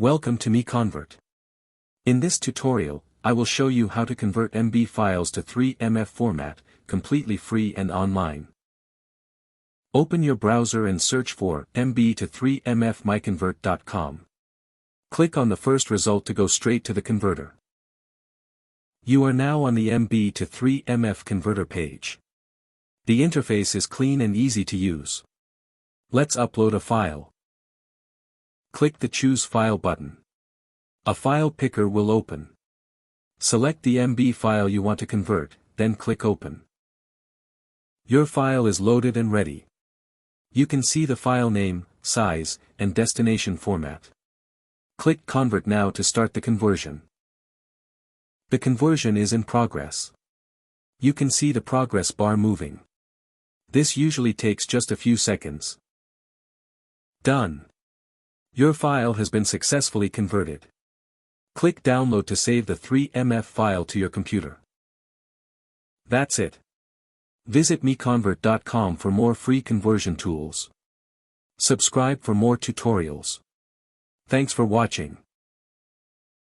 Welcome to MiConvert. In this tutorial, I will show you how to convert MB files to 3MF format, completely free and online. Open your browser and search for MB to 3MF MiConvert.com. Click on the first result to go straight to the converter. You are now on the MB to 3MF converter page. The interface is clean and easy to use. Let's upload a file. Click the Choose File button. A file picker will open. Select the MB file you want to convert, then click Open. Your file is loaded and ready. You can see the file name, size, and destination format. Click Convert now to start the conversion. The conversion is in progress. You can see the progress bar moving. This usually takes just a few seconds. Done. Your file has been successfully converted. Click Download to save the 3MF file to your computer. That's it. Visit MiConvert.com for more free conversion tools. Subscribe for more tutorials. Thanks for watching.